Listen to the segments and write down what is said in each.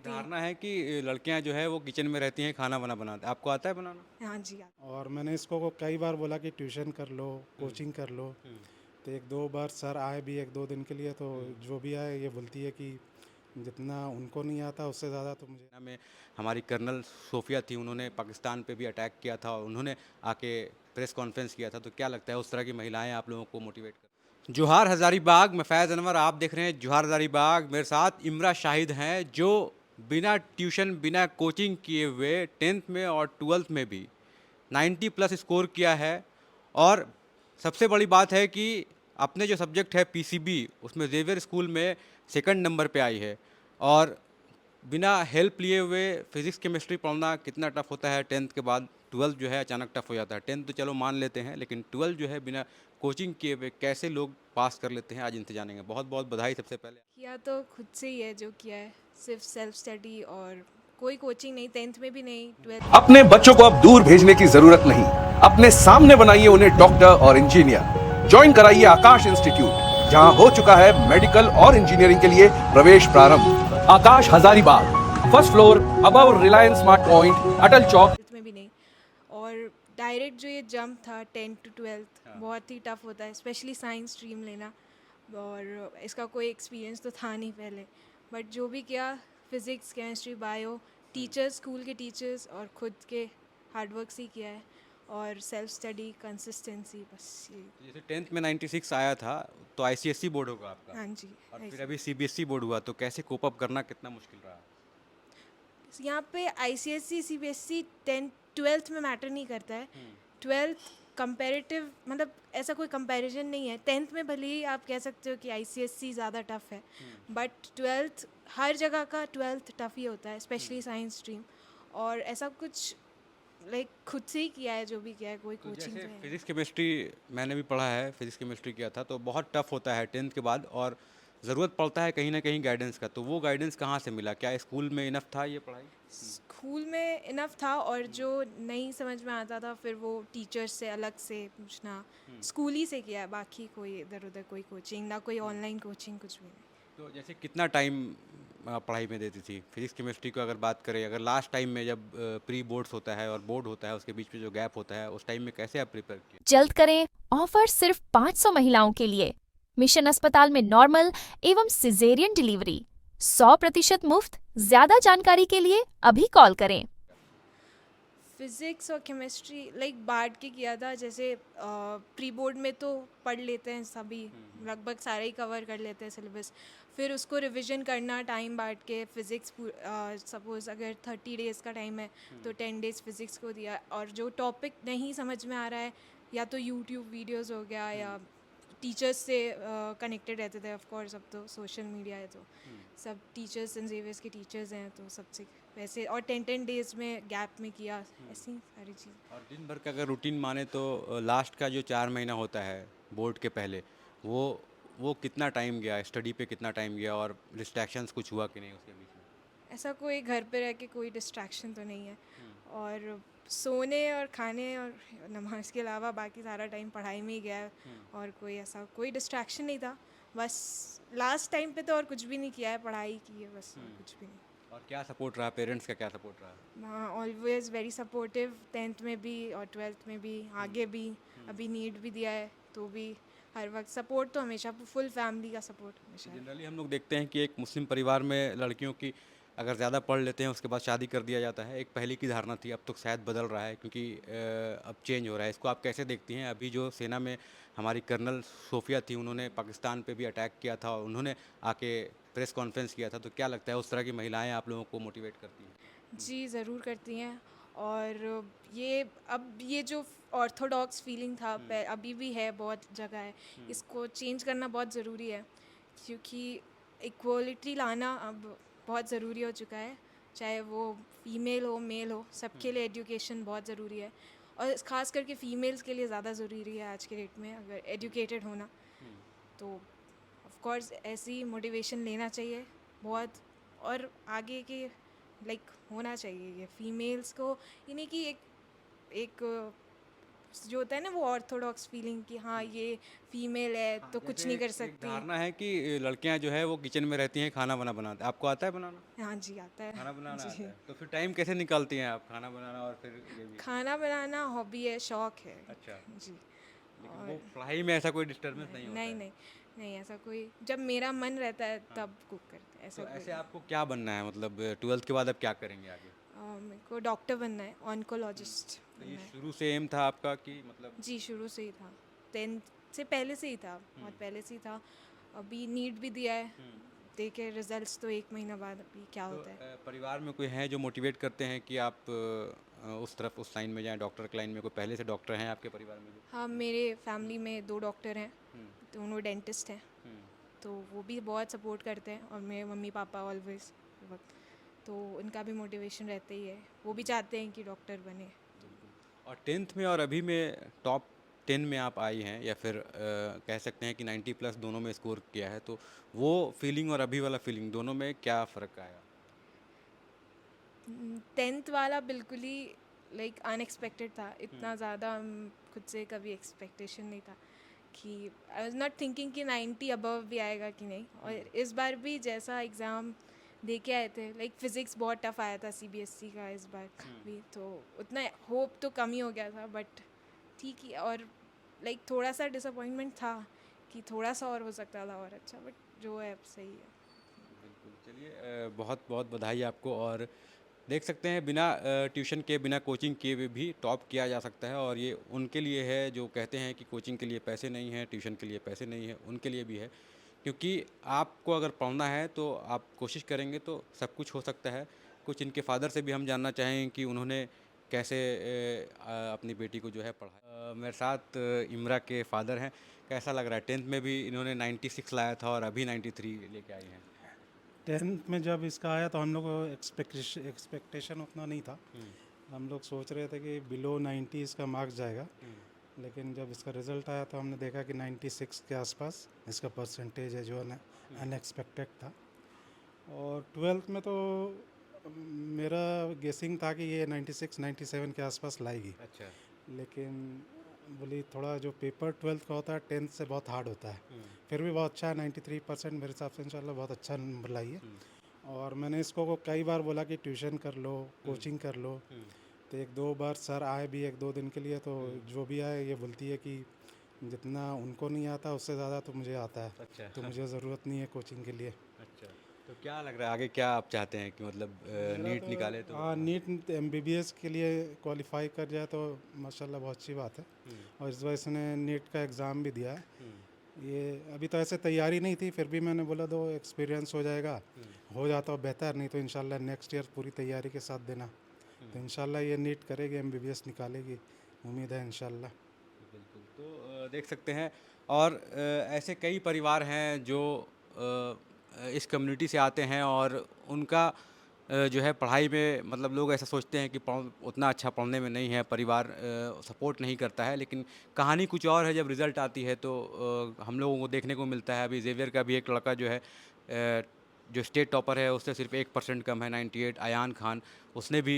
धारणा है कि लड़कियां जो है वो किचन में रहती हैं, खाना वाना बनाते, आपको आता है बनाना? हाँ जी। और मैंने इसको को कई बार बोला कि ट्यूशन कर लो, हम्म, कोचिंग कर लो। हम्म, तो एक दो बार सर आए भी एक दो दिन के लिए, तो हम्म। जो भी आए ये बोलती है कि जितना उनको नहीं आता उससे ज़्यादा तो मुझे। में हमारी कर्नल सोफिया थी, उन्होंने पाकिस्तान पे भी अटैक किया था और उन्होंने आके प्रेस कॉन्फ्रेंस किया था। तो क्या लगता है उस तरह की महिलाएं आप लोगों को मोटिवेट कर? जोहार हज़ारीबाग, मैं फैज़ अनवर, आप देख रहे हैं जोहार हज़ारीबाग। मेरे साथ इमरा शाहिद हैं जो बिना ट्यूशन बिना कोचिंग किए हुए 10th में और 12th में भी 90 प्लस स्कोर किया है। और सबसे बड़ी बात है कि अपने जो सब्जेक्ट है पीसीबी, उसमें जेवियर स्कूल में सेकंड नंबर पे आई है। और बिना हेल्प लिए हुए फिजिक्स केमिस्ट्री पढ़ना कितना टफ होता है 10th के बाद। 12th जो है अचानक टफ हो जाता है। 10th तो चलो मान लेते हैं, लेकिन 12th जो है बिना कोचिंग किए हुए कैसे लोग पास कर लेते हैं, आज इनसे जानेंगे। बहुत बहुत बधाई सबसे पहले। किया तो खुद से ही है जो किया है, सिर्फ सेल्फ स्टडी और कोई कोचिंग नहीं, 10th में भी नहीं, 12th में भी अपने नहीं। बच्चों को अब दूर भेजने की जरूरत नहीं। अपने सामने बनाइए उन्हें डॉक्टर और इंजीनियर। ज्वाइन कराइए आकाश इंस्टीट्यूट, जहां हो चुका है मेडिकल और इंजीनियरिंग के लिए प्रवेश प्रारंभ। Aakash Hazaribagh, first floor, above Reliance smart point, Atal Chowk. 12th में भी नहीं। और डायरेक्ट जो ये जंप था 10 टू 12th बहुत ही टफ होता है, स्पेशली साइंस स्ट्रीम लेना। और इसका कोई एक्सपीरियंस तो था नहीं पहले, बट जो भी किया, physics chemistry bio, teachers, school के टीचर्स और खुद के हार्डवर्क से ही किया है। और सेल्फ स्टडी, कंसिस्टेंसी, बस ये। जैसे 10th में 96 आया था, तो आईसीएसई बोर्ड होगा आपका, हाँ जी। और फिर ऐसे अभी सीबीएसई बोर्ड हुआ, तो कैसे कोप अप करना कितना मुश्किल रहा? यहाँ पे आईसीएससी सीबीएसई 10 12th में मैटर नहीं करता है। 12th कंपैरेटिव, मतलब ऐसा कोई कंपैरिजन नहीं है। 10th में भले ही आप कह सकते हो कि आईसीएससी ज़्यादा टफ है, बट 12th हर जगह का 12th टफ ही होता है, स्पेशली साइंस स्ट्रीम। और ऐसा कुछ खुद से ही किया है, जो भी किया है, कोई तो कोचिंग जैसे तो है नहीं। फिजिक्स केमिस्ट्री मैंने भी पढ़ा है, फिजिक्स केमिस्ट्री किया था, तो बहुत टफ होता है 10th के बाद, और ज़रूरत पड़ता है कहीं ना कहीं गाइडेंस का। तो वो गाइडेंस कहाँ से मिला? क्या स्कूल में इनफ था ये पढ़ाई? स्कूल में इनफ था, और जो नहीं समझ में आता था फिर वो टीचर्स से अलग से पूछना। स्कूल ही से किया है, बाकी कोई इधर उधर कोई कोचिंग ना, कोई ऑनलाइन कोचिंग, कुछ भी नहीं। तो जैसे कितना टाइम पढ़ाई में देती थी फिजिक्स केमिस्ट्री को? अगर बात करें, अगर लास्ट टाइम में जब प्री बोर्ड्स होता है और बोर्ड होता है, उसके बीच में जो गैप होता है, उस टाइम में कैसे आप प्रिपेयर किए? जल्द करें, ऑफर सिर्फ 500 महिलाओं के लिए। मिशन अस्पताल में नॉर्मल एवं सिजेरियन डिलीवरी 100% मुफ्त। ज्यादा जानकारी के लिए अभी कॉल करें। फिज़िक्स और केमिस्ट्री बांट के किया था। जैसे प्री बोर्ड में तो पढ़ लेते हैं सभी, लगभग सारे ही कवर कर लेते हैं सिलेबस। फिर उसको रिवीजन करना टाइम बांट के। फिज़िक्स सपोज़ अगर 30 डेज़ का टाइम है, तो 10 डेज़ फिज़िक्स को दिया। और जो टॉपिक नहीं समझ में आ रहा है, या तो यूट्यूब वीडियोज़ हो गया, या टीचर्स से कनेक्टेड रहते थे। ऑफ कोर्स अब तो सोशल मीडिया है, तो सब टीचर्स, सेंट ज़ेवियर्स के टीचर्स हैं, तो सबसे वैसे। और 10 10 डेज़ में गैप में किया, ऐसी सारी चीज़। और दिन भर का अगर रूटीन माने तो लास्ट का जो 4 महीना होता है बोर्ड के पहले, वो वो कितना टाइम गया स्टडी पे, कितना टाइम गया, और डिस्ट्रैक्शंस कुछ हुआ कि नहीं उसके बीच में? ऐसा कोई घर पे रह के कोई डिस्ट्रैक्शन तो नहीं है। और सोने और खाने और नमाज के अलावा बाकी सारा टाइम पढ़ाई में ही गया है। और कोई ऐसा कोई डिस्ट्रैक्शन नहीं था। बस लास्ट टाइम पे तो और कुछ भी नहीं किया है, पढ़ाई की है बस, और कुछ भी नहीं। और क्या सपोर्ट रहा, पेरेंट्स का क्या सपोर्ट रहा? ऑलवेज वेरी सपोर्टिव, 10th में भी और 12th में भी, आगे भी। अभी नीट भी दिया है, तो भी हर वक्त सपोर्ट तो हमेशा, फुल फैमिली का सपोर्ट हमेशा है। जनरली हम लोग देखते हैं कि एक मुस्लिम परिवार में लड़कियों की अगर ज़्यादा पढ़ लेते हैं उसके बाद शादी कर दिया जाता है। एक पहले की धारणा थी, अब तो शायद बदल रहा है, क्योंकि अब चेंज हो रहा है। इसको आप कैसे देखती हैं? अभी जो सेना में हमारी कर्नल सोफिया थी, उन्होंने पाकिस्तान पे भी अटैक किया था और उन्होंने आके प्रेस कॉन्फ्रेंस किया था। तो क्या लगता है उस तरह की महिलाएं आप लोगों को मोटिवेट करती हैं? जी, ज़रूर करती हैं। और ये अब ये जो ऑर्थोडॉक्स फीलिंग था, अभी भी है, बहुत जगह है। इसको चेंज करना बहुत ज़रूरी है, क्योंकि इक्वलिटी लाना अब बहुत ज़रूरी हो चुका है। चाहे वो फीमेल हो, मेल हो, सबके लिए एजुकेशन बहुत ज़रूरी है। और ख़ास करके फ़ीमेल्स के लिए ज़्यादा ज़रूरी है आज के डेट में, अगर एजुकेटेड होना। तो ऑफ कोर्स ऐसी मोटिवेशन लेना चाहिए बहुत। और आगे के होना चाहिए ये फीमेल्स को। ये नहीं कि एक एक जो होता है ना वो ऑर्थोडॉक्स फीलिंग कि हाँ ये फीमेल है तो कुछ नहीं कर एक सकती। धारणा है कि लड़कियां जो है वो किचन में रहती हैं, खाना बना बनाते हैं। आपको आता है बनाना? हाँ जी आता है। खाना बनाना आता जी है, तो फिर टाइम कैसे निकालती हैं आप खाना बनाना और फिर ये भी? खाना बनाना हॉबी है, शौक है। अच्छा, जी। लेकिन वो और पढ़ाई में ऐसा कोई डिस्टर्बेंस नहीं होता नहीं है? नहीं नहीं ऐसा कोई, जब मेरा मन रहता है हाँ। तब कुक करते हैं, ऐसा तो कोई ऐसे नहीं। आपको क्या बनना है, मतलब 12th के बाद अब क्या करेंगे आगे? मेरे को डॉक्टर बनना है, ऑन्कोलॉजिस्ट तो ये बनना है। शुरू से एम था आपका कि मतलब? जी शुरू से ही था, 10th से पहले से ही था, बहुत पहले से ही था। अभी नीट भी दिया है, देखे रिजल्ट्स तो 1 महीना बाद अभी क्या तो होता है। परिवार में कोई हैं जो मोटिवेट करते हैं कि आप उस तरफ उस लाइन में जाएं, डॉक्टर की लाइन में? कोई पहले से डॉक्टर हैं आपके परिवार में जो? हाँ मेरे फैमिली में 2 डॉक्टर हैं, हम्म, दोनों डेंटिस्ट हैं, हम्म, तो वो भी बहुत सपोर्ट करते हैं, और मेरे मम्मी पापा ऑलवेज वक्त, तो उनका भी मोटिवेशन रहता ही है, वो भी चाहते हैं कि डॉक्टर बने। और 10th में और अभी में टॉप 10 में आप आई हैं, या फिर कह सकते हैं कि 90 प्लस दोनों में स्कोर किया है, तो वो फीलिंग और अभी वाला फीलिंग दोनों में क्या फ़र्क आया? 10th वाला बिल्कुल ही लाइक अनएक्सपेक्टेड था, इतना ज़्यादा खुद से कभी एक्सपेक्टेशन नहीं था कि आई वॉज नॉट थिंकिंग कि 90 अबव भी आएगा कि नहीं। और इस बार भी जैसा एग्ज़ाम दे के आए थे, लाइक फिज़िक्स बहुत टफ आया था सीबीएसई का इस बार भी, तो उतना होप तो कम ही हो गया था, बट ठीक ही। और लाइक थोड़ा सा डिसअपॉइंटमेंट था कि थोड़ा सा और हो सकता था और अच्छा, बट जो है अब सही है। बिल्कुल, चलिए बहुत बहुत बधाई आपको। और देख सकते हैं बिना ट्यूशन के, बिना कोचिंग किए हुए भी टॉप किया जा सकता है, और ये उनके लिए है जो कहते हैं कि कोचिंग के लिए पैसे नहीं हैं, ट्यूशन के लिए पैसे नहीं है, उनके लिए भी है। क्योंकि आपको अगर पढ़ना है तो आप कोशिश करेंगे तो सब कुछ हो सकता है। कुछ इनके फादर से भी हम जानना चाहें कि उन्होंने कैसे अपनी बेटी को जो है पढ़ाया। मेरे साथ इमरा के फादर हैं। कैसा लग रहा है? 10th में भी इन्होंने 96 लाया था और अभी 93 लेके आई हैं। 10th में जब इसका आया तो हम लोग को एक्सपेक्टेशन उतना नहीं था। हम लोग सोच रहे थे कि बिलो 90 इसका मार्क्स जाएगा, लेकिन जब इसका रिज़ल्ट आया तो हमने देखा कि 96 के आसपास इसका परसेंटेज है, जो अनएक्सपेक्टेड था। और 12th में तो मेरा गेसिंग था कि ये 96 97 के आसपास लाएगी, अच्छा। लेकिन बोली थोड़ा जो पेपर 12th का होता है 10th से बहुत हार्ड होता है। फिर भी बहुत अच्छा है, 93% मेरे हिसाब से इंशाल्लाह बहुत अच्छा नंबर लाई है। और मैंने इसको को कई बार बोला कि ट्यूशन कर लो, कोचिंग कर लो, तो 1-2 बार सर आए भी 1-2 दिन के लिए, तो जो भी आए ये बोलती है कि जितना उनको नहीं आता उससे ज़्यादा तो मुझे आता है, अच्छा। तो मुझे ज़रूरत नहीं है कोचिंग के लिए। अच्छा, तो क्या लग रहा है आगे क्या आप चाहते हैं कि मतलब नीट निकाले तो? हाँ, नीट एमबीबीएस के लिए क्वालिफाई कर जाए तो माशाल्लाह बहुत अच्छी बात है। और इस बार इसने नीट का एग्ज़ाम भी दिया है। ये अभी तो ऐसे तैयारी नहीं थी, फिर भी मैंने बोला दो, एक्सपीरियंस हो जाएगा, हो जाता हो बेहतर, नहीं तो इंशाल्लाह नेक्स्ट ईयर पूरी तैयारी के साथ देना। तो इंशाल्लाह ये नीट करेगी, एमबीबीएस निकालेगी, उम्मीद है इंशाल्लाह। बिल्कुल, तो देख सकते हैं। और ऐसे कई परिवार हैं जो इस कम्युनिटी से आते हैं, और उनका जो है पढ़ाई में, मतलब लोग ऐसा सोचते हैं कि उतना अच्छा पढ़ने में नहीं है, परिवार सपोर्ट नहीं करता है, लेकिन कहानी कुछ और है। जब रिज़ल्ट आती है तो हम लोगों को देखने को मिलता है। अभी जेवियर का भी एक लड़का जो है जो स्टेट टॉपर है, उससे सिर्फ 1% कम है, 98, अयान खान, उसने भी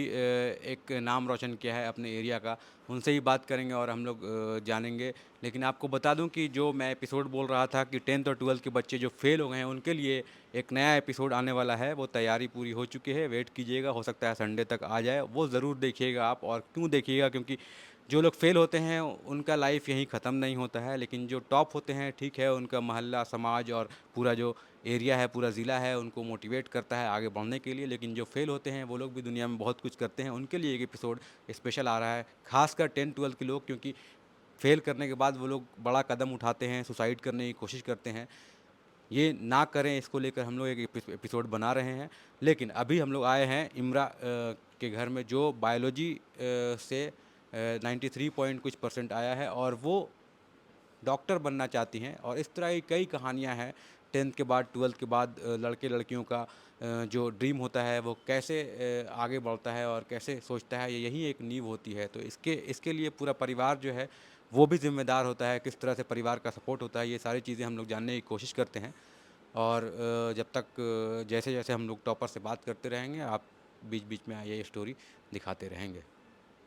एक नाम रोशन किया है अपने एरिया का। उनसे ही बात करेंगे और हम लोग जानेंगे। लेकिन आपको बता दूं कि जो मैं एपिसोड बोल रहा था कि 10th और 12th के बच्चे जो फेल हो गए हैं, उनके लिए एक नया एपिसोड आने वाला है। वो तैयारी पूरी हो चुकी है, वेट कीजिएगा, हो सकता है संडे तक आ जाए। वो ज़रूर देखिएगा आप। और क्यों देखिएगा? क्योंकि जो लोग फेल होते हैं उनका लाइफ यहीं ख़त्म नहीं होता है, लेकिन जो टॉप होते हैं, ठीक है, उनका मोहल्ला, समाज और पूरा जो एरिया है, पूरा ज़िला है, उनको मोटिवेट करता है आगे बढ़ने के लिए। लेकिन जो फेल होते हैं वो लोग भी दुनिया में बहुत कुछ करते हैं, उनके लिए एक एपिसोड स्पेशल आ रहा है, खासकर 10th 12th के लोग। क्योंकि फेल करने के बाद वो लोग बड़ा कदम उठाते हैं, सुसाइड करने की कोशिश करते हैं। ये ना करें, इसको लेकर हम लोग एक एपिसोड बना रहे हैं। लेकिन अभी हम लोग आए हैं इमरा के घर में, जो बायोलॉजी से 93 पॉइंट कुछ परसेंट आया है, और वो डॉक्टर बनना चाहती हैं। और इस तरह की कई कहानियां हैं। 10th के बाद, 12th के बाद लड़के लड़कियों का जो ड्रीम होता है वो कैसे आगे बढ़ता है और कैसे सोचता है, यही एक नींव होती है। तो इसके लिए पूरा परिवार जो है वो भी जिम्मेदार होता है। किस तरह से परिवार का सपोर्ट होता है, ये सारी चीज़ें हम लोग जानने की कोशिश करते हैं। और जब तक जैसे जैसे हम लोग टॉपर से बात करते रहेंगे, आप बीच बीच में ये स्टोरी दिखाते रहेंगे।